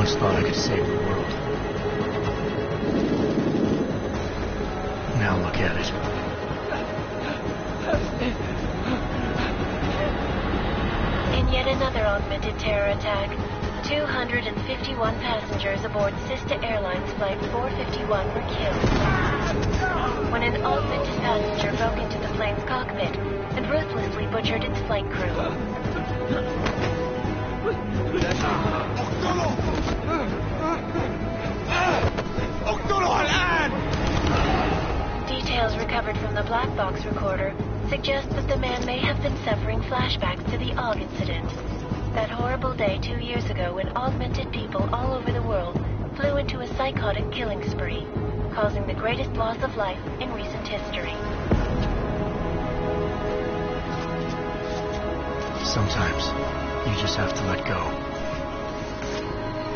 once thought I could save the world. Now look at it. In yet another augmented terror attack, 251 passengers aboard Sister Airlines Flight 451 were killed when an augmented passenger broke into the plane's cockpit and ruthlessly butchered its flight crew. Details recovered from the black box recorder suggest that the man may have been suffering flashbacks to the AUG incident. That horrible day 2 years ago when augmented people all over the world flew into a psychotic killing spree, causing the greatest loss of life in recent history. Sometimes you just have to let go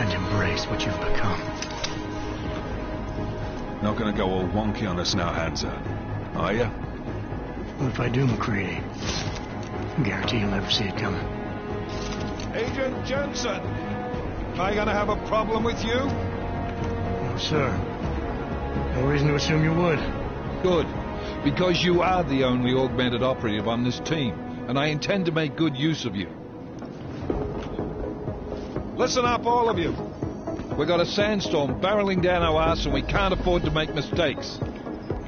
and embrace what you've become. Not gonna go all wonky on us now, Hansa, are ya? What if I do, McCready? I guarantee you'll never see it coming. Agent Jensen, am I gonna have a problem with you? No, sir. No reason to assume you would. Good, because you are the only augmented operative on this team, and I intend to make good use of you. Listen up, all of you. We got a sandstorm barreling down our arse and we can't afford to make mistakes.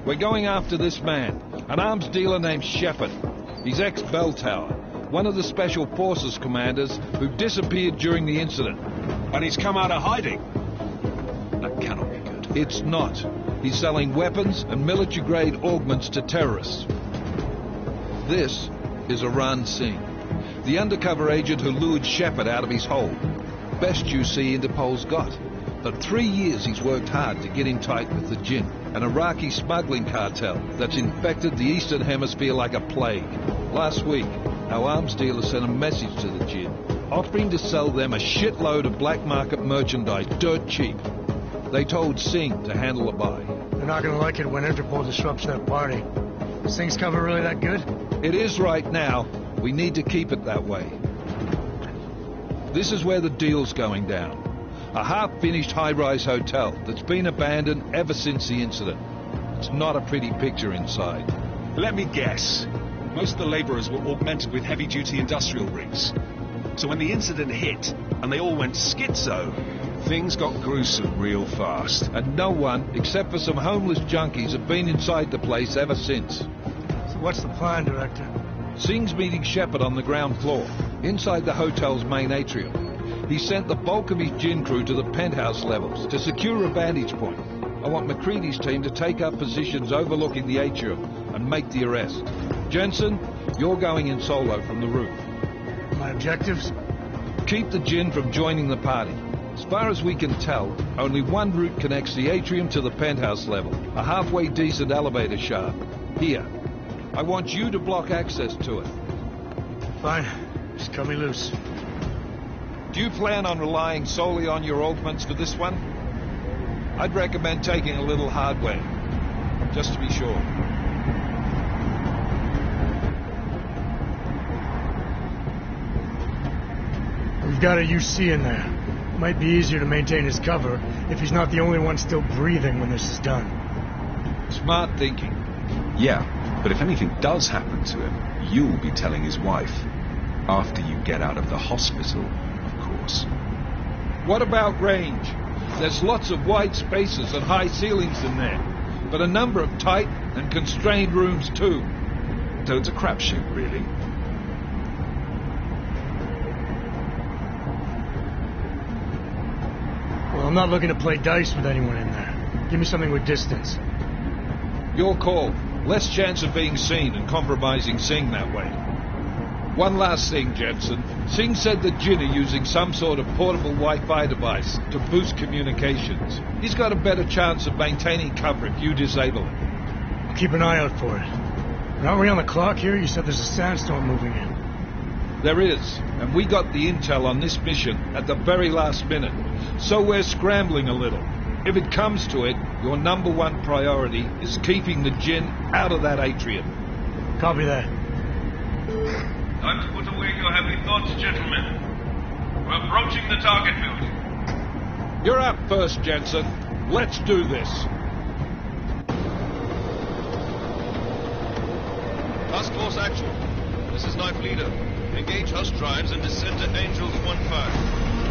We're going after this man, an arms dealer named Shepard. He's ex-Bell Tower, one of the Special Forces commanders who disappeared during the incident. And he's come out of hiding. That cannot be good. It's not. He's selling weapons and military-grade augments to terrorists. This is Iran Singh, the undercover agent who lured Shepard out of his hole. Best you see Interpol's got. For 3 years he's worked hard to get him tight with the Jinn, an Iraqi smuggling cartel that's infected the Eastern Hemisphere like a plague. Last week, our arms dealer sent a message to the Jinn, offering to sell them a shitload of black market merchandise dirt cheap. They told Singh to handle the buy. They're not gonna like it when Interpol disrupts their party. Is Singh's cover really that good? It is right now. We need to keep it that way. This is where the deal's going down. A half-finished high-rise hotel that's been abandoned ever since the incident. It's not a pretty picture inside. Let me guess. Most of the laborers were augmented with heavy-duty industrial rigs. So when the incident hit, and they all went schizo, things got gruesome real fast. And no one, except for some homeless junkies, have been inside the place ever since. So what's the plan, Director? Singh's meeting Shepard on the ground floor, inside the hotel's main atrium. He sent the bulk of his Jinn crew to the penthouse levels to secure a vantage point. I want McCready's team to take up positions overlooking the atrium and make the arrest. Jensen, you're going in solo from the roof. My objectives? Keep the Jinn from joining the party. As far as we can tell, only one route connects the atrium to the penthouse level, a halfway decent elevator shaft. Here. I want you to block access to it. Fine. Just cut me loose. Do you plan on relying solely on your augments for this one? I'd recommend taking a little hardware, just to be sure. We've got a UC in there. Might be easier to maintain his cover if he's not the only one still breathing when this is done. Smart thinking. Yeah, but if anything does happen to him, you'll be telling his wife. After you get out of the hospital, of course. What about range? There's lots of wide spaces and high ceilings in there, but a number of tight and constrained rooms too. So it's a crapshoot, really. Well, I'm not looking to play dice with anyone in there. Give me something with distance. Your call. Less chance of being seen and compromising Singh that way. One last thing, Jensen. Singh said the Jinn are using some sort of portable Wi-Fi device to boost communications. He's got a better chance of maintaining cover if you disable it. I'll keep an eye out for it. Aren't we on the clock here? You said there's a sandstorm moving in. There is, and we got the intel on this mission at the very last minute. So we're scrambling a little. If it comes to it, your number one priority is keeping the Jinn out of that atrium. Copy that. Time to put away your heavy thoughts, gentlemen. We're approaching the target building. You're up first, Jensen. Let's do this. Task Force Actual. This is Knife Leader. Engage Hush drives and descend to Angels 1-5.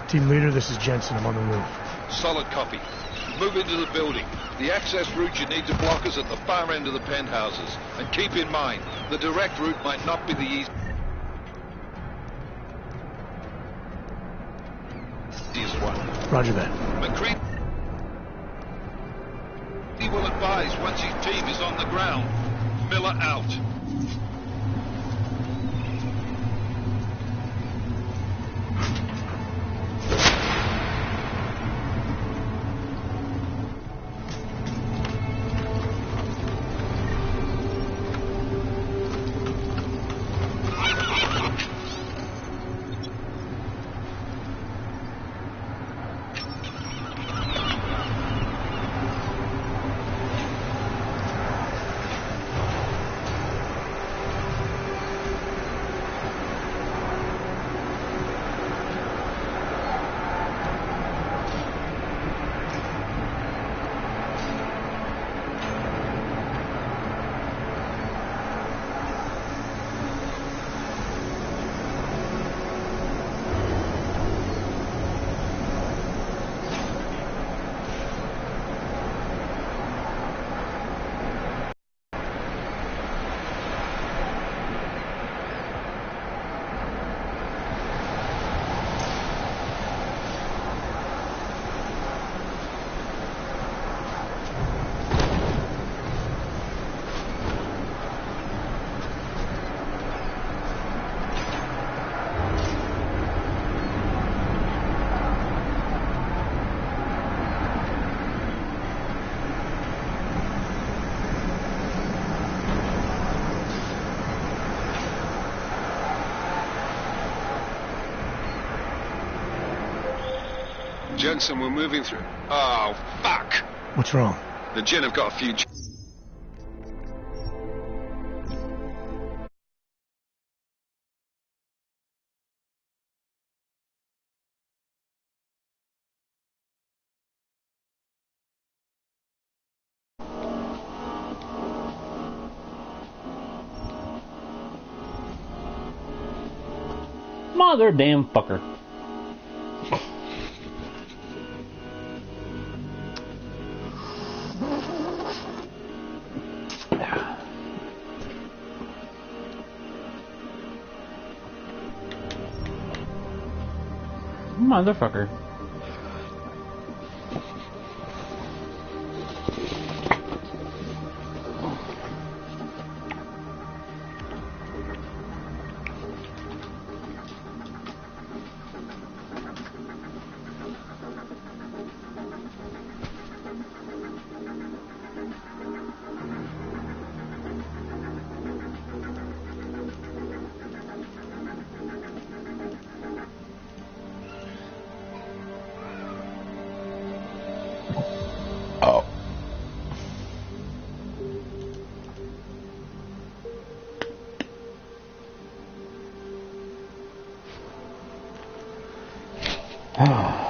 Team leader, this is Jensen. I'm on the roof. Solid copy. Move into the building. The access route you need to block is at the far end of the penthouses. And keep in mind, the direct route might not be the easiest one. Roger that. McCready will advise once his team is on the ground. Miller out. Jensen, we're moving through. Oh, fuck! What's wrong? The Jinn have got a few... Mother damn fucker. Motherfucker. Oh.